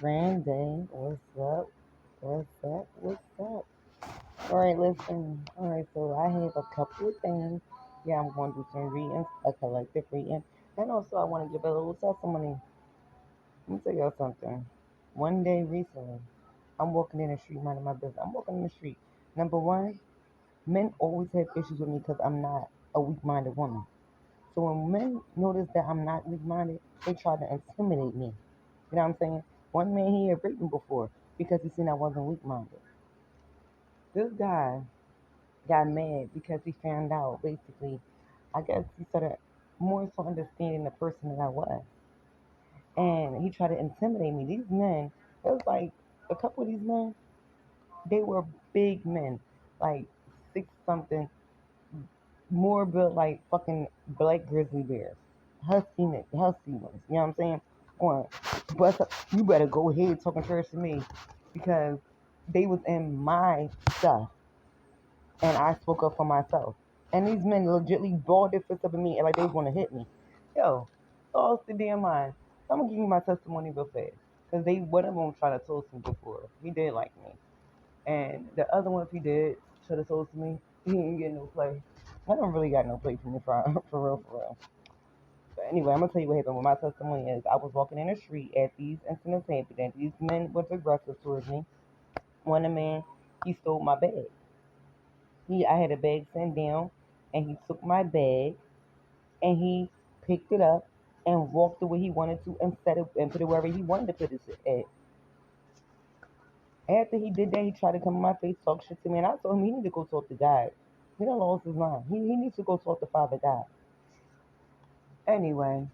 Granddad, what's up? What's up? What's up? All right, listen. All right, so I have a couple of things. Yeah, I'm going to do some readings, a collective reading, and also I want to give a little testimony. Let me tell y'all something. One day recently, I'm walking in the street, minding my business. I'm walking in the street. Number one, men always have issues with me because I'm not a weak-minded woman. So when men notice that I'm not weak-minded, they try to intimidate me. You know what I'm saying? One man he had raped me before because he seen I wasn't weak minded. This guy got mad because he found out basically, I guess he started more so understanding the person that I was. And he tried to intimidate me. These men, it was like a couple of these men, they were big men, like six something, more built like fucking black grizzly bears. Husky ones, you know what I'm saying? Or, but you better go ahead talking trash to me because they was in my stuff and I spoke up for myself. And these men legitly balled their fists up at me and like they was gonna hit me. Yo, lost the damn mind. I'm gonna give you my testimony real fast. Cause they one of them tried to toast me before. He did like me. And the other one if he did try to toast me, he didn't get no play. I don't really got no play for me for real, for real. But anyway, I'm gonna tell you what happened. What my testimony is, I was walking in the street at these incidents happened, and these men were aggressive towards me. One of the men, he stole my bag. I had a bag sent down, and he took my bag and he picked it up and walked the way he wanted to and set it and put it wherever he wanted to put it at. After he did that, he tried to come in my face, talk shit to me, and I told him he need to go talk to God. He done lost his mind. He needs to go talk to Father God. Anyway,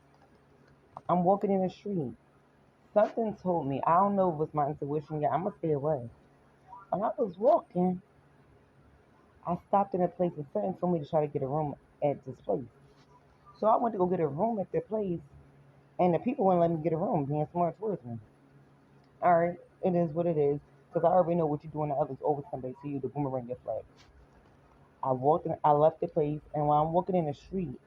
I'm walking in the street. Something told me, I don't know if it was my intuition yet, I'm gonna stay away. When I was walking, I stopped in a place and something told me to try to get a room at this place. So I went to go get a room at their place, and the people wouldn't let me get a room, being smart towards me. Alright, it is what it is, because I already know what you're doing to others always come back to you, the boomerang your flag. I left the place, and while I'm walking in the street,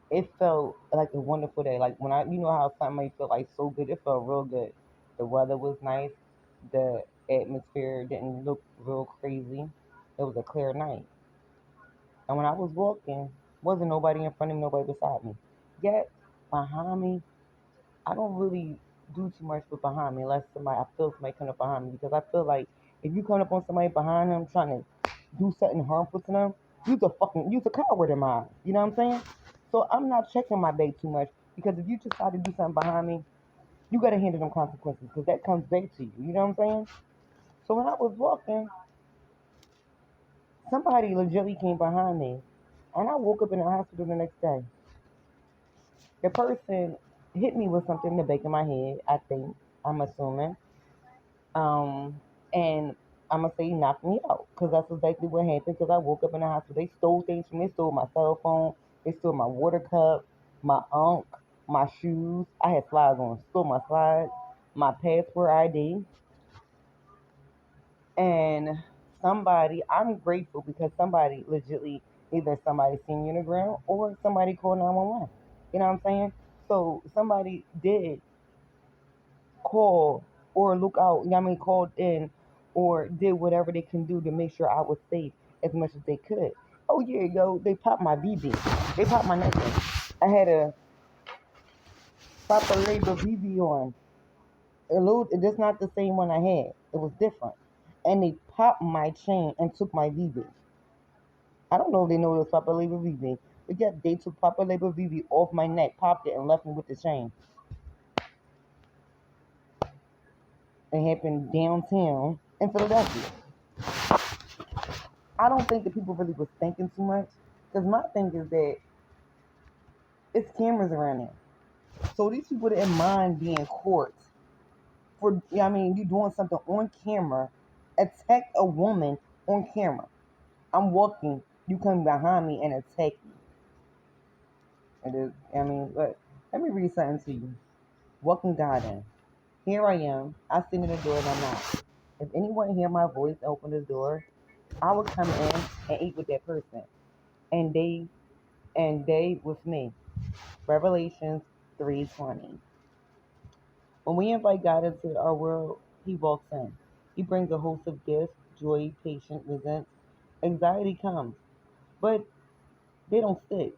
it felt like a wonderful day. Like when you know how something might feel like so good, it felt real good. The weather was nice, the atmosphere didn't look real crazy. It was a clear night. And when I was walking, wasn't nobody in front of me, nobody beside me. Yet behind me, I don't really do too much with behind me unless I feel somebody coming up behind me because I feel like if you come up on somebody behind them trying to do something harmful to them, you's a coward in my eyes. You know what I'm saying? So I'm not checking my bait too much because if you just try to do something behind me, you gotta handle them consequences because that comes back to you. You know what I'm saying? So when I was walking, somebody legitimately came behind me, and I woke up in the hospital the next day. The person hit me with something in the back of my head. I think I'm assuming. And I'm gonna say he knocked me out because that's exactly what happened. Because I woke up in the hospital, they stole things from me. They stole my cell phone, they stole my water cup, my unk, my shoes. I had slides on, stole my slides, my passport ID, and somebody. I'm grateful because somebody legitly either somebody seen me on the ground or somebody called 911. You know what I'm saying? So somebody did call or look out, you know what I mean, called in or did whatever they can do to make sure I was safe as much as they could. Oh yeah, yo, they popped my BB. They popped my necklace. I had a proper label BB on. It's not the same one I had. It was different. And they popped my chain and took my BB. I don't know if they know it was proper label BB. But yeah, they took proper label BB off my neck, popped it, and left me with the chain. It happened downtown in Philadelphia. I don't think that people really was thinking too much. Because my thing is that it's cameras around there. So these people didn't mind being caught for, you know what I mean, you doing something on camera, attack a woman on camera. I'm walking, you come behind me and attack me. It is, I mean, but let me read something to you. Walking garden. Here I am. I stand in the door and I'm not. If anyone hear my voice and open the door, I will come in and eat with that person. And they with me. Revelations 3:20. When we invite God into our world, He walks in. He brings a host of gifts, joy, patience, resentment. Anxiety comes, but they don't stick.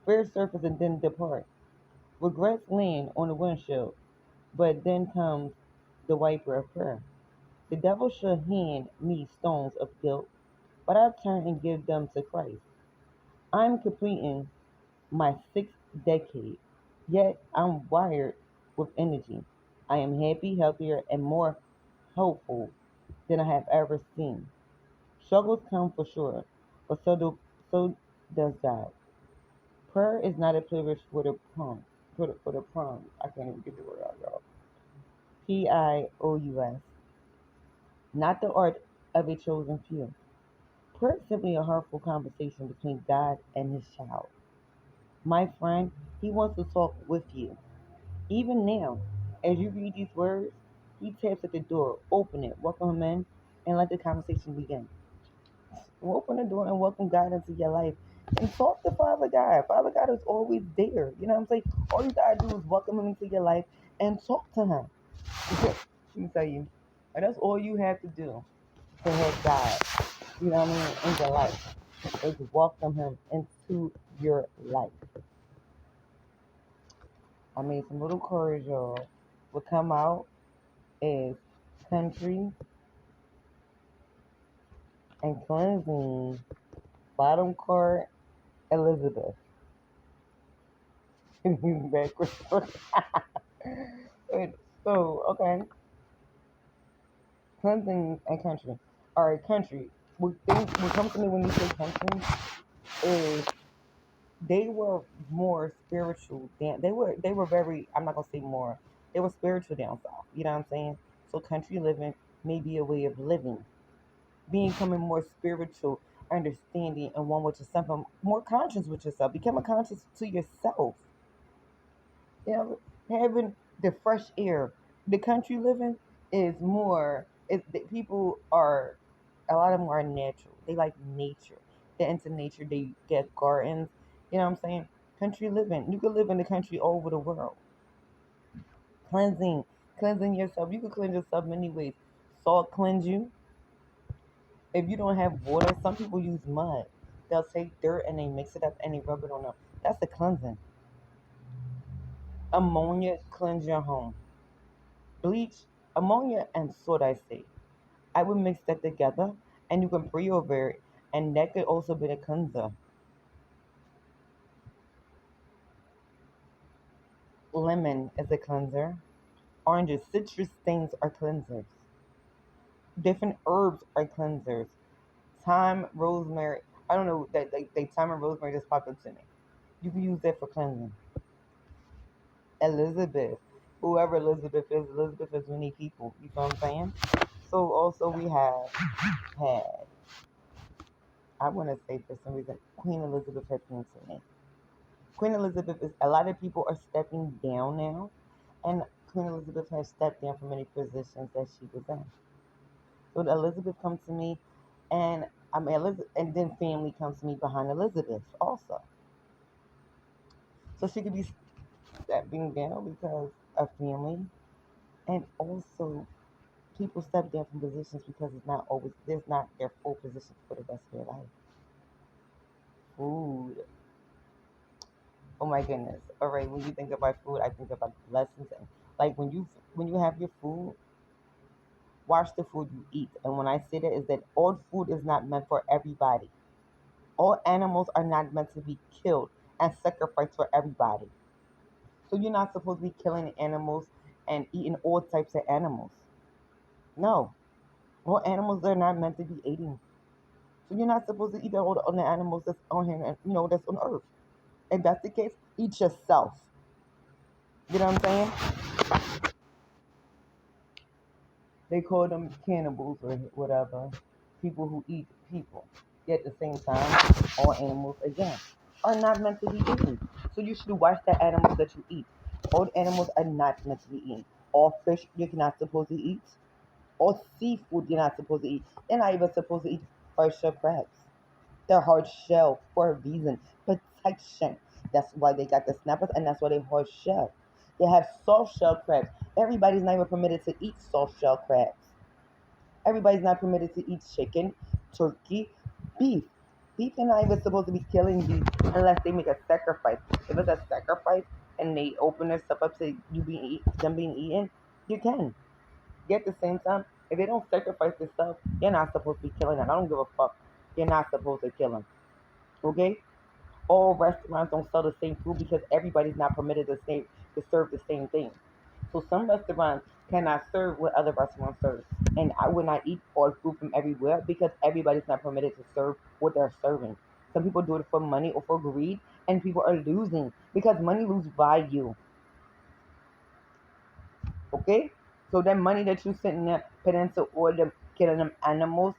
Fear surfaces and then depart. Regrets land on the windshield, but then comes the wiper of prayer. The devil should hand me stones of guilt, but I turn and give them to Christ. I'm completing my sixth decade, yet I'm wired with energy. I am happy, healthier, and more hopeful than I have ever seen. Struggles come for sure, but so does God. Prayer is not a privilege for the prompt. For the prompt. I can't even get the word out, y'all. Pious. Not the art of a chosen few. Prayer is simply a heartful conversation between God and his child. My friend, he wants to talk with you. Even now, as you read these words, he taps at the door, open it, welcome him in, and let the conversation begin. Open the door and welcome God into your life. And talk to Father God. Father God is always there. You know what I'm saying? All you gotta do is welcome him into your life and talk to him. Let me tell you. And that's all you have to do to have God, you know what I mean, in your life. Is welcome him into your life. I made some little chords, y'all. What come out is country and cleansing. Bottom chord, Elizabeth. Backwards. So, okay. Cleansing and country. Alright, country. What comes to me when you say country is they were more spiritual than they were very, I'm not gonna say more. They were spiritual down south. You know what I'm saying? So country living may be a way of living. Becoming more spiritual, understanding and one with yourself, more conscious with yourself, becoming conscious to yourself. You know, having the fresh air. The country living is more. People are, a lot of them are natural. They like nature. They're into nature. They get gardens. You know what I'm saying? Country living. You could live in the country all over the world. Cleansing, cleansing yourself. You could cleanse yourself many ways. Salt cleanse you. If you don't have water, some people use mud. They'll take dirt and they mix it up and they rub it on them. That's the cleansing. Ammonia cleanse your home. Bleach, ammonia, and salt, I say. I would mix that together and you can pray over it. And that could also be a cleanser. Lemon is a cleanser. Oranges, citrus things are cleansers. Different herbs are cleansers. Thyme, rosemary. I don't know that they thyme and rosemary just popped up to me. You can use that for cleansing. Elizabeth. Whoever Elizabeth is many people. You know what I'm saying? So also we have had, I want to say for some reason, Queen Elizabeth had came to me. Queen Elizabeth is, a lot of people are stepping down now, and Queen Elizabeth has stepped down from many positions that she was in. So Elizabeth comes to me, and I'm Elizabeth, and then family comes to me behind Elizabeth also. So she could be stepping down because of family, and also people step down from positions because it's not always, there's not their full position for the rest of their life. Food. Oh my goodness. All right, when you think about food, I think about blessings and like when you have your food, watch the food you eat. And when I say that is that all food is not meant for everybody. All animals are not meant to be killed and sacrificed for everybody. So you're not supposed to be killing animals and eating all types of animals. No. All animals are not meant to be eating. So you're not supposed to eat all the animals that's on here and that's on earth. If that's the case, eat yourself. You know what I'm saying? They call them cannibals or whatever, people who eat people. Yet at the same time, all animals, again, are not meant to be eaten. So you should watch the animals that you eat. All animals are not meant to be eaten. All fish you're not supposed to eat. All seafood you're not supposed to eat. You're not even supposed to eat oyster crabs. They're hard shell for a reason. Protection. That's why they got the snappers and that's why they hard shell. They have soft shell crabs. Everybody's not even permitted to eat soft shell crabs. Everybody's not permitted to eat chicken, turkey, beef. Beef are not even supposed to be killing beef unless they make a sacrifice. If it's a sacrifice and they open their stuff up to them being eaten, you can. Yet at the same time, if they don't sacrifice this stuff, you're not supposed to be killing them. I don't give a fuck. You're not supposed to kill them. Okay? All restaurants don't sell the same food because everybody's not permitted to serve the same thing. So some restaurants cannot serve what other restaurants serve. And I would not eat all food from everywhere because everybody's not permitted to serve what they're serving. Some people do it for money or for greed, and people are losing because money loses value. Okay? So that money that you sitting there putting into order killing them animals,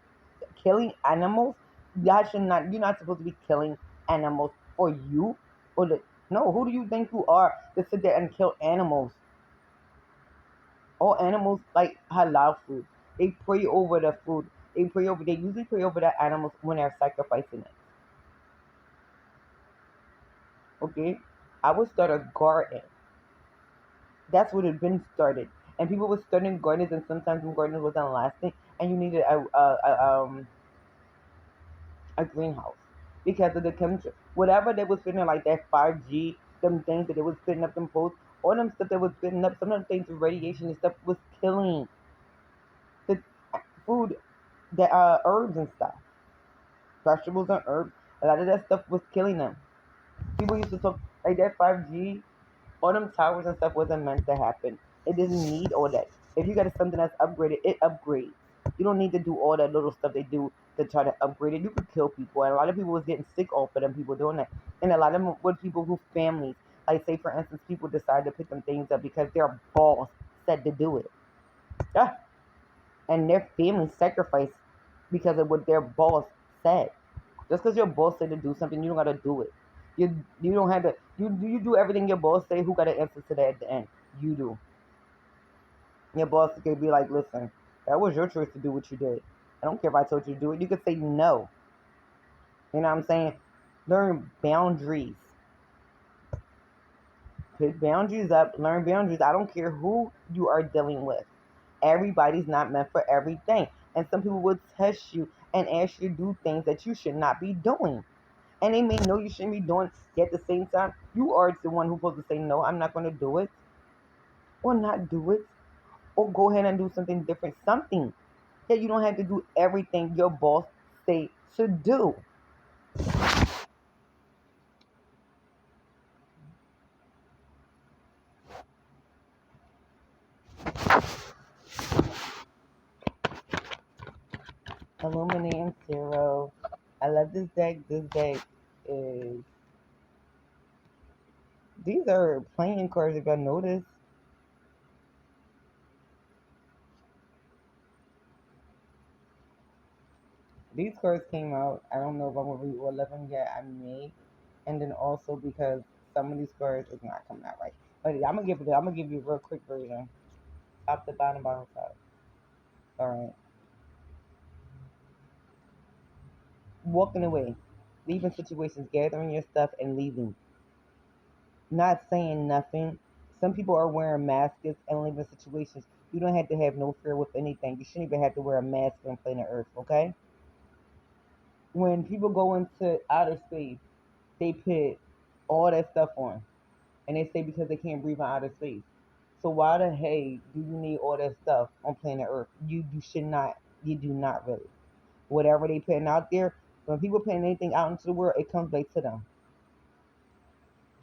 killing animals, that should not you're not supposed to be killing animals for you or the no, who do you think you are to sit there and kill animals? All animals like halal food. They pray over the food. They usually pray over the animals when they're sacrificing it. Okay? I would start a garden. That's what had been started. And people were starting gardens and sometimes the gardens wasn't lasting and you needed a greenhouse because of the chemistry. Whatever they was putting like that 5G, them things that they was putting up them posts, all them stuff that was putting up, some of the things with radiation and stuff was killing the food, the herbs and stuff, vegetables and herbs. A lot of that stuff was killing them. People used to talk like that 5G, all them towers and stuff wasn't meant to happen. It doesn't need all that. If you got something that's upgraded, it upgrades. You don't need to do all that little stuff they do to try to upgrade it. You could kill people, and a lot of people was getting sick off of them people doing that. And a lot of them were people who families, like say for instance, people decide to pick them things up because their boss said to do it. Yeah. And their family sacrificed because of what their boss said. Just because your boss said to do something, you don't gotta do it. You don't have to. You do everything your boss say. Who got to answer to that at the end? You do. Your boss could be like, listen, that was your choice to do what you did. I don't care if I told you to do it. You could say no. You know what I'm saying? Learn boundaries. Put boundaries up. Learn boundaries. I don't care who you are dealing with. Everybody's not meant for everything. And some people will test you and ask you to do things that you should not be doing. And they may know you shouldn't be doing, yet at the same time, you are the one who's supposed to say, no, I'm not going to do it, or not do it, or go ahead and do something different. Something that you don't have to do everything your boss say to do. Illuminating Zero. I love this deck. This deck is, these are playing cards if I notice. These cards came out. I don't know if I'm going to read all of them yet. I may. And then also because some of these cards is not coming out right. But I'm gonna give you a real quick version. Top to bottom, bottom to top. All right. Walking away, leaving situations, gathering your stuff and leaving. Not saying nothing. Some people are wearing masks and leaving situations. You don't have to have no fear with anything. You shouldn't even have to wear a mask on planet Earth, okay? When people go into outer space, they put all that stuff on. And they say because they can't breathe in outer space. So why the hey do you need all that stuff on planet Earth? You should not. You do not really. Whatever they putting out there, when people putting anything out into the world, it comes back to them.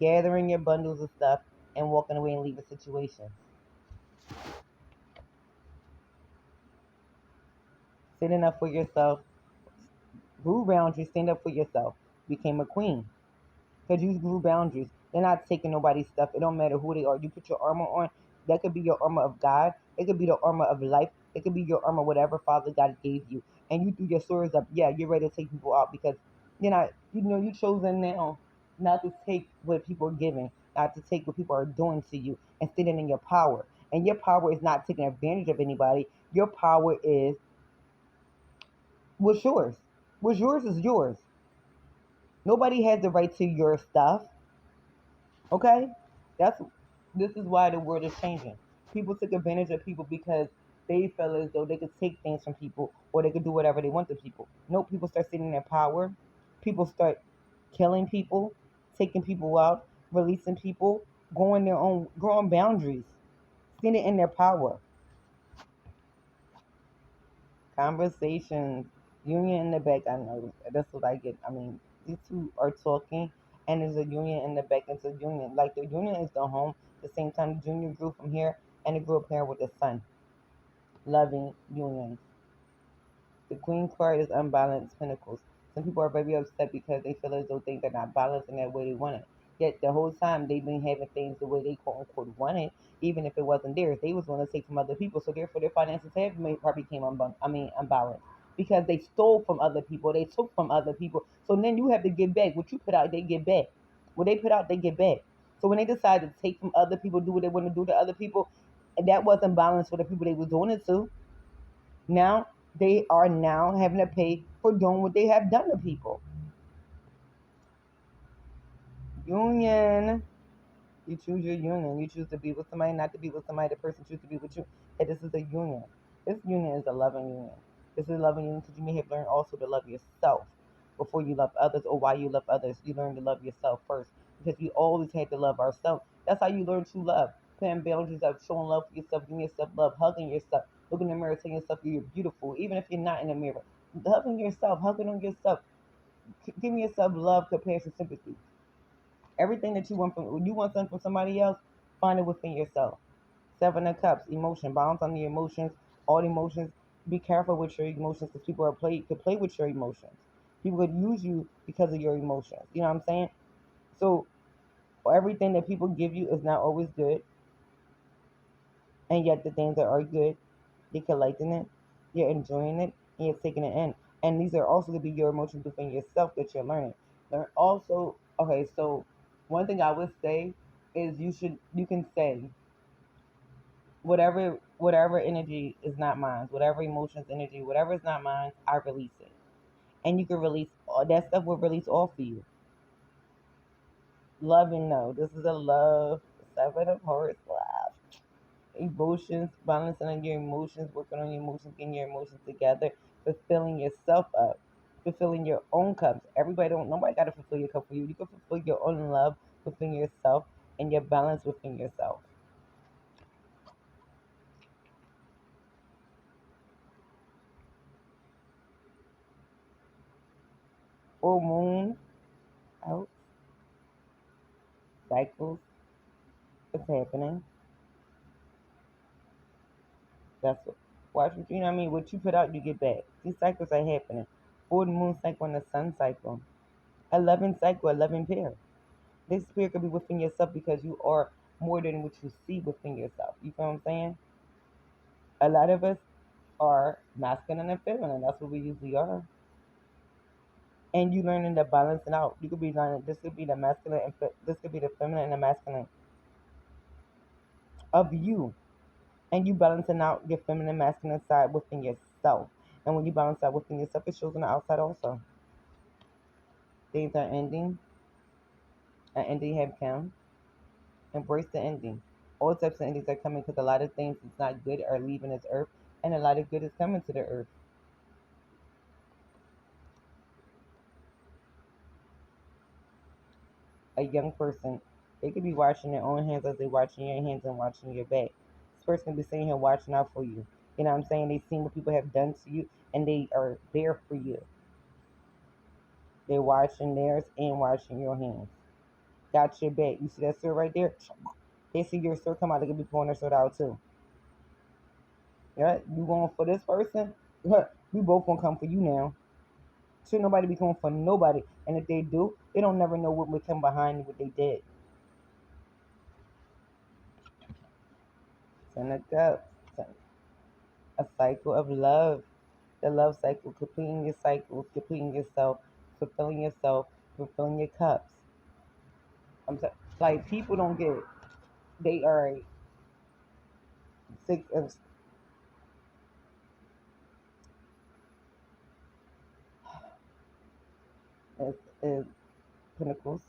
Gathering your bundles of stuff and walking away and leaving situations. Standing up for yourself. Grew boundaries. Stand up for yourself. Became a queen. Because you grew boundaries. They're not taking nobody's stuff. It don't matter who they are. You put your armor on. That could be your armor of God. It could be the armor of life. It could be your armor, whatever Father God gave you. And you threw your swords up. Yeah, you're ready to take people out because you're not, you chosen now not to take what people are giving, not to take what people are doing to you and standing in your power. And your power is not taking advantage of anybody. Your power is what's yours. What's yours is yours. Nobody has the right to your stuff. Okay? That's This is why the world is changing. People took advantage of people because they felt as though they could take things from people or they could do whatever they want to people. No, people start sitting in their power. People start killing people, taking people out, releasing people, going their own, growing boundaries, sitting in their power. Conversations, union in the back. I know that's what I get. I mean, these two are talking, and there's a union in the back. It's a union. Like the union is the home. At the same time, the junior grew from here, and it grew up here with the son. Loving union. The Queen card is unbalanced pentacles. Some people are very upset because they feel as though things are not balanced in that way they want it. Yet the whole time they've been having things the way they quote unquote want it, even if it wasn't theirs. They was going to take from other people, so therefore their finances have probably became unbalanced because they stole from other people. They took from other people. So then you have to give back. What you put out, they get back. What they put out, they get back. So when they decide to take from other people, do what they want to do to other people, that wasn't balanced for the people they was doing it to. Now they are now having to pay for doing what they have done to people. Union. You choose your union. You choose to be with somebody, not to be with somebody. The person chooses to be with you. And this is a union. This union is a loving union. This is a loving union because you may have learned also to love yourself before you love others, or why you love others. You learn to love yourself first because we always had to love ourselves. That's how you learn true love. Putting boundaries up, showing love for yourself, giving yourself love, hugging yourself, looking in the mirror, telling yourself you're beautiful, even if you're not in the mirror. Hugging yourself, hugging on yourself, giving yourself love, compassion, sympathy. Everything that you want from when you want something from somebody else, find it within yourself. Seven of Cups, emotion, balance on the emotions, all emotions. Be careful with your emotions because people are could play with your emotions. People could use you because of your emotions. You know what I'm saying? So everything that people give you is not always good, and yet the things that are good, you're collecting it, you're enjoying it, and you're taking it in. And these are also going to be your emotions within yourself that you're learning. Learn also, okay, so one thing I would say is you can say whatever energy is not mine, whatever emotions, energy, whatever is not mine, I release it. And you can release all that stuff will release off of you. Loving no. This is a love. Seven of hearts, love. Emotions, balancing on your emotions, working on your emotions, getting your emotions together, fulfilling yourself up, fulfilling your own cups. Nobody got to fulfill your cup for you. You can fulfill your own love within yourself and your balance within yourself. Full moon out, cycles, it's happening. That's what, watch what you know what I mean. What you put out, you get back. These cycles are happening. Full moon cycle and the sun cycle. 11 cycle, 11 pair. This spirit could be within yourself because you are more than what you see within yourself. You feel what I'm saying? A lot of us are masculine and feminine. That's what we usually are. And you learning to balance it out. You could be learning this could be the masculine and this could be the feminine and the masculine of you. And you balancing out your feminine masculine side within yourself. And when you balance out within yourself, it shows on the outside also. Things are ending. An ending have come. Embrace the ending. All types of endings are coming because a lot of things that's not good are leaving this earth, and a lot of good is coming to the earth. A young person, they could be washing their own hands as they watching your hands and watching your back. This person can be sitting here watching out for you. You know what I'm saying? They seen what people have done to you, and they are there for you. They're watching theirs and watching your hands. Got your back. You see that sword right there? They see your sword come out, they could be pulling their sword out too. Yeah, you going for this person? We both gonna come for you now. Should nobody be coming for nobody. And if they do, they don't never know what would come behind what they did. Send a cup. A cycle of love. The love cycle, completing your cycles, completing yourself, fulfilling your cups. Like people don't get it. They are six of is pentacles.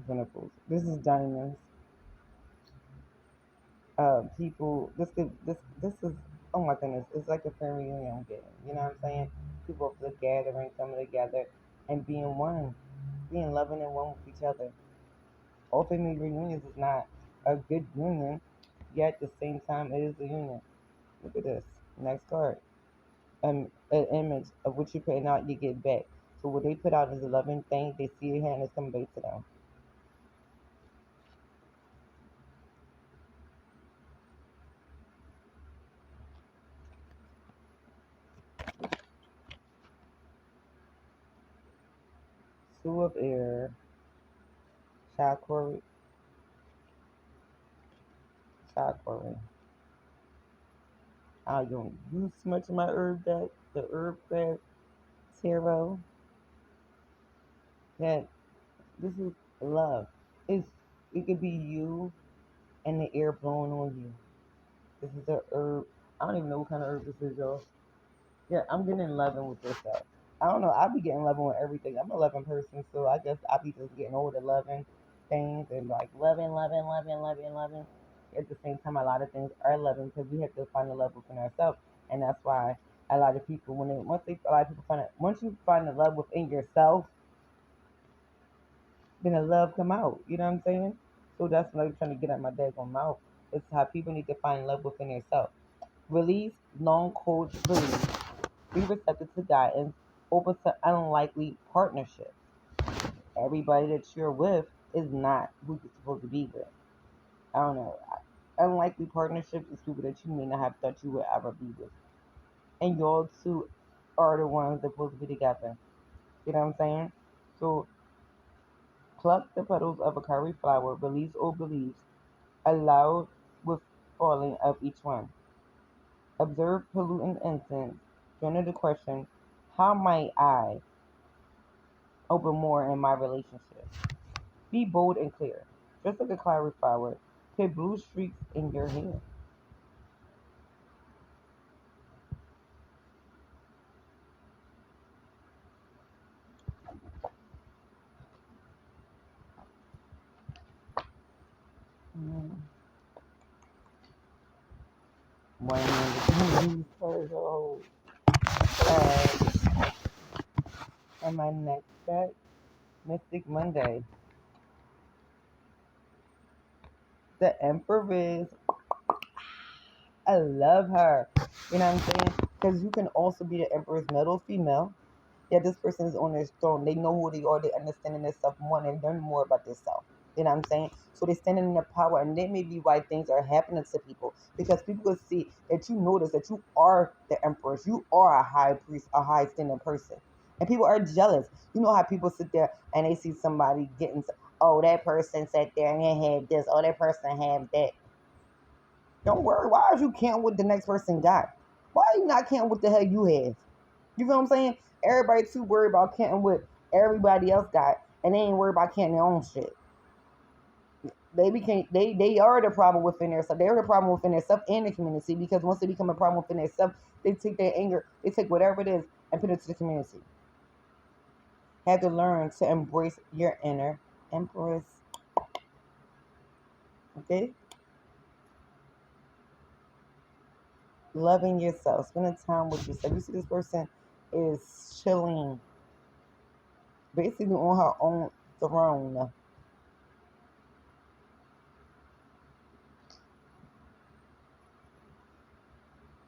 Pentacles. This is diamonds. People. This is. Oh my goodness! It's like a family reunion. I'm getting. You know what I'm saying? People of the gathering coming together and being one, being loving and one with each other. All family reunions is not a good union, yet at the same time it is a union. Look at this. Next card. An image of what you're putting out, you get back. So what they put out is a loving thing. They see it here and it's coming back to them. Two of air, chakra, chakra. I don't use much of my herb deck, the herb deck, tarot. That this is love. It's it could be you and the air blowing on you. This is a herb. I don't even know what kind of herb this is, y'all. Yeah, I'm getting loving with this stuff. I don't know. I be getting loving with everything. I'm a loving person, so I guess I be just getting over the loving things and like loving. At the same time, a lot of things are loving because we have to find the love within ourselves, and that's why a lot of people, when they a lot of people find it, once you find the love within yourself, then the love come out. You know what I'm saying? So that's what I'm trying to get at my daggone mouth. It's how people need to find love within themselves. Release long cold release. Be receptive to guidance, open to unlikely partnerships. Everybody that you're with is not who you're supposed to be with. I don't know. Unlikely partnerships is people that you may not have thought you would ever be with. And y'all two are the ones that supposed to be together. You know what I'm saying? So pluck the petals of a curry flower, release old beliefs, allow with falling of each one. Observe pollutant incense. Journal the question, how might I open more in my relationship? Be bold and clear. Just like a clary flower, put blue streaks in your hair. Mm. One of these turtles. And my next set, Mystic Monday. The Empress. I love her. You know what I'm saying? Because you can also be the Empress, middle female. Yeah, this person is on their throne. They know who they are. They understand themselves more and learn more about themselves. You know what I'm saying? So they're standing in their power, and that may be why things are happening to people because people will see that you notice that you are the empress, you are a high priest, a high standing person, and people are jealous. You know how people sit there and they see somebody getting, oh, that person sat there and they had this, oh, that person had that. Don't worry. Why are you counting what the next person got? Why are you not counting what the hell you have? You feel what I'm saying? Everybody too worried about counting what everybody else got, and they ain't worried about counting their own shit. They are the problem within themselves. They're the problem within themselves and the community because once they become a problem within themselves, they take their anger, they take whatever it is and put it to the community. Have to learn to embrace your inner empress. Okay? Loving yourself, spending time with yourself. You see this person is chilling, basically on her own throne.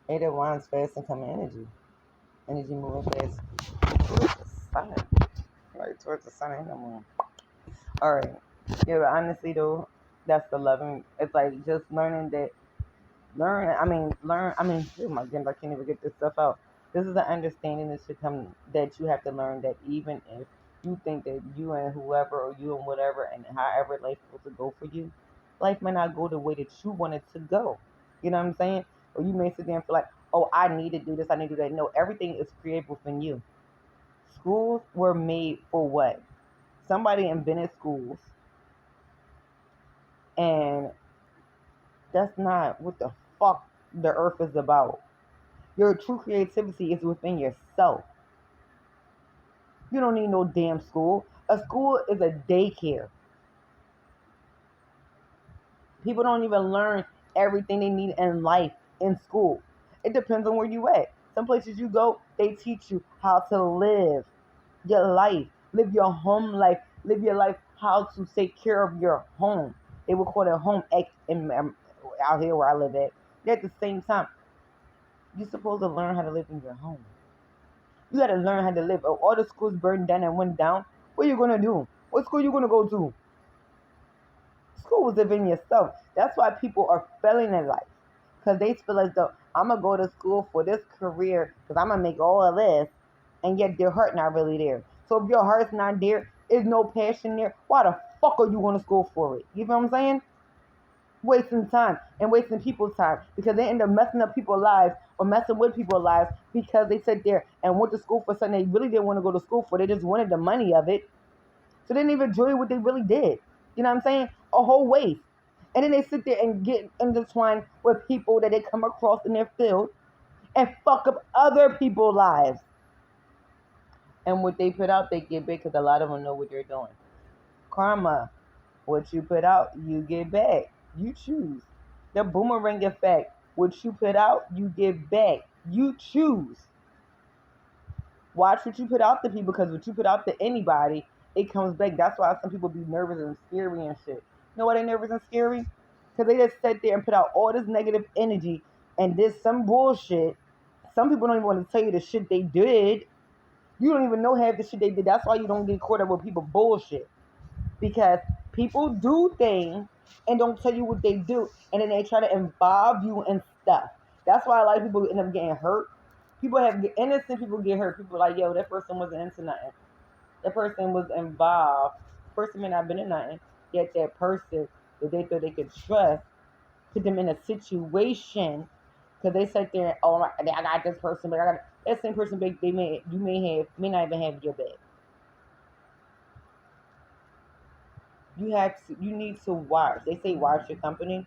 Eight of Wands, fast and coming energy. Energy moving fast towards the sun. Right towards the sun and the moon. Alright. Yeah, but honestly though, that's the loving. It's like just learning that oh my goodness, I can't even get this stuff out. This is the understanding that should come that you have to learn that even if you think that you and whoever or you and whatever and however life is supposed to go for you, life may not go the way that you want it to go. You know what I'm saying? Or you may sit there and feel like, oh, I need to do this, I need to do that. No, everything is created within you. Schools were made for what? Somebody invented schools, and that's not what the fuck the earth is about. Your true creativity is within yourself. You don't need no damn school. A school is a daycare. People don't even learn everything they need in life in school. It depends on where you at. Some places you go, they teach you how to live your life, live your home life, live your life how to take care of your home. They would call it home ec out here where I live at. At the same time, you're supposed to learn how to live in your home. You got to learn how to live. All the schools burned down and went down. What are you gonna do? What school you gonna go to? School was within yourself. That's why people are failing in life. Because they feel as though I'm going to go to school for this career because I'm going to make all of this. And yet their heart not really there. So if your heart's not there, there's no passion there, why the fuck are you going to school for it? You know what I'm saying? Wasting time and wasting people's time because they end up messing up people's lives or messing with people's lives because they sit there and went to school for something they really didn't want to go to school for. They just wanted the money of it. So they didn't even enjoy what they really did. You know what I'm saying? A whole waste. And then they sit there and get intertwined with people that they come across in their field and fuck up other people's lives. And what they put out, they get back because a lot of them know what they're doing. Karma. What you put out, you get back. You choose. The boomerang effect. What you put out, you get back. You choose. Watch what you put out to people because what you put out to anybody, it comes back. That's why some people be nervous and scary and shit. You know why they nervous and scary? Because they just sit there and put out all this negative energy and this some bullshit. Some people don't even want to tell you the shit they did. You don't even know half the shit they did. That's why you don't get caught up with people bullshit. Because people do things and don't tell you what they do. And then they try to involve you in stuff. That's why a lot of people end up getting hurt. People have innocent people get hurt. People are like, yo, that person wasn't into nothing. That person was involved. The person may not have been in nothing. Yet that person that they thought they could trust put them in a situation because they sat there, oh, I got this person, but I got that same person. They may not even have your back. You need to watch. They say watch your company.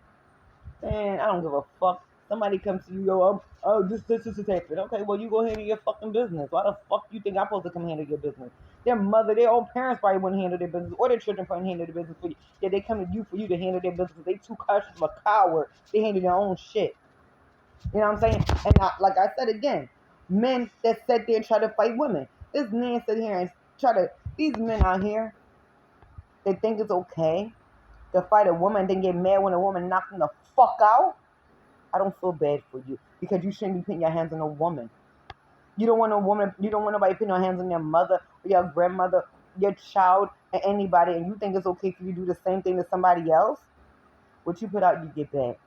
Man, I don't give a fuck. Somebody comes to you, yo, this is happening. Okay, well, you go handle your fucking business. Why the fuck you think I'm supposed to come handle your business? Their own parents probably wouldn't handle their business, or their children probably handle their business for you. Yeah, they come to you for you to handle their business. They too cautious of a coward. They handle their own shit. You know what I'm saying? And like I said again, men that sit there and try to fight women. This man sit here and these men out here, they think it's okay to fight a woman, then get mad when a woman knocks them the fuck out. I don't feel bad for you because you shouldn't be putting your hands on a woman. You don't want nobody putting their hands on your mother or your grandmother, your child, and anybody, and you think it's okay for you to do the same thing to somebody else? What you put out, you get back.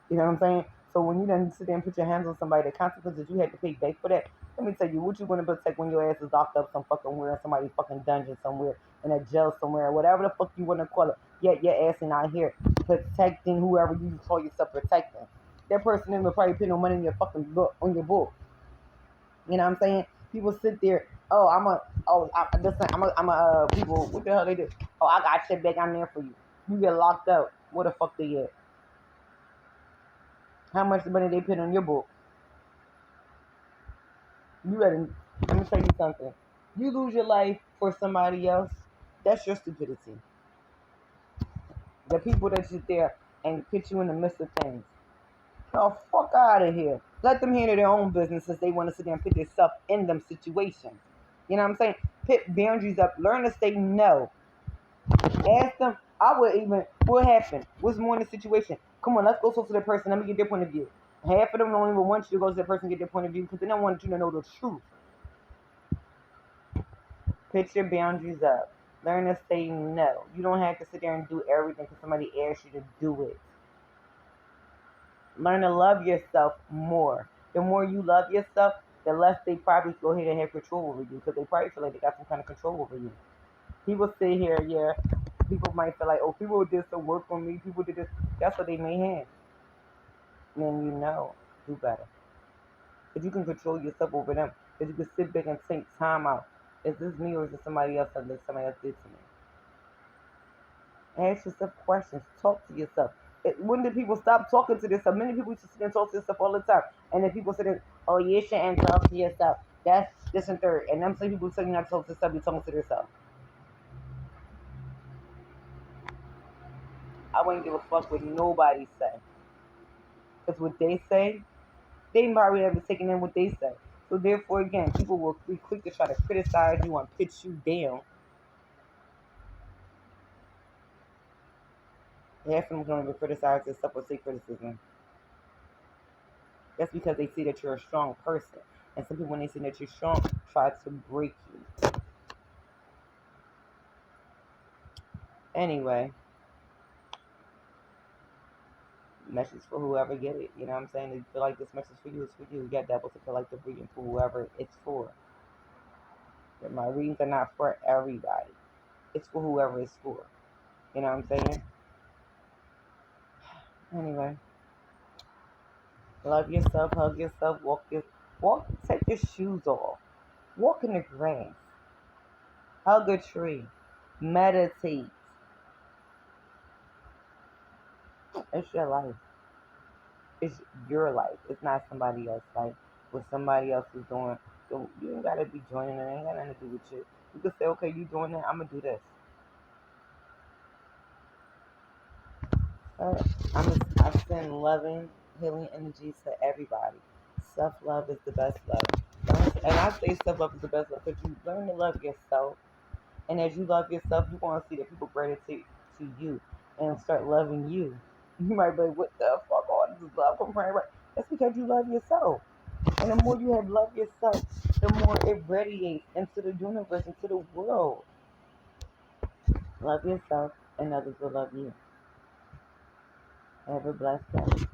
You know what I'm saying? So when you then sit there and put your hands on somebody, the consequences you had to pay back for that, let me tell you, what you going to protect when your ass is locked up some fucking where in somebody's fucking dungeon somewhere, in a jail somewhere, whatever the fuck you want to call it. Yet your ass is out here protecting whoever you call yourself protecting. That person ain't probably put no money in your fucking book, on your book. You know what I'm saying? People sit there, people, what the hell they do? Oh, I got shit back, I'm there for you. You get locked up. Where the fuck they at? How much money they put on your book? Let me tell you something. You lose your life for somebody else, that's your stupidity. The people that sit there and put you in the midst of things. Oh, fuck out of here. Let them handle their own business since they want to sit there and put themselves in them situations. You know what I'm saying? Put boundaries up. Learn to say no. Ask them, what happened? What's more in the situation? Come on, let's go talk to the person. Let me get their point of view. Half of them don't even want you to go to the person and get their point of view because they don't want you to know the truth. Put your boundaries up. Learn to say no. You don't have to sit there and do everything because somebody asks you to do it. Learn to love yourself more. The more you love yourself, the less they probably go ahead and have control over you because they probably feel like they got some kind of control over you. People sit here, yeah, people might feel like, oh, people did some work on me, people did this. That's what they may have. And then do better. If you can control yourself over them, if you can sit back and take time out, is this me or is it somebody else that somebody else did to me? Ask yourself questions. Talk to yourself. When did people stop talking to themselves? Many people used to sit and talk to themselves all the time. And then people sit there, oh, you shouldn't talk to yourself. That's this and third. And them same people saying not to talk to themselves, be talking to themselves. I wouldn't give a fuck what nobody say. Because what they say, they probably never taken in what they say. So therefore, again, people will be quick to try to criticize you and pitch you down. Half of them going to criticize this stuff or say criticism. That's because they see that you're a strong person. And some people, when they see that you're strong, try to break you. Anyway, message for whoever get it. You know what I'm saying? They feel like this message for you is for you. You got double to collective reading for whoever it's for. But my readings are not for everybody. It's for whoever it's for. You know what I'm saying? Anyway, love yourself, hug yourself, walk, take your shoes off. Walk in the grass. Hug a tree. Meditate. It's your life. It's your life. It's not somebody else's life. What somebody else is doing. So you ain't gotta be joining it. It ain't got nothing to do with you. You can say, okay, you doing that, I'm gonna do this. I send loving, healing energies to everybody. Self love is the best love. And I say self love is the best love because you learn to love yourself. And as you love yourself, you're going to see that people gravitate to you and start loving you. You might be like, what the fuck? All this is love from right? That's because you love yourself. And the more you have love yourself, the more it radiates into the universe, into the world. Love yourself, and others will love you. Have a blessed day.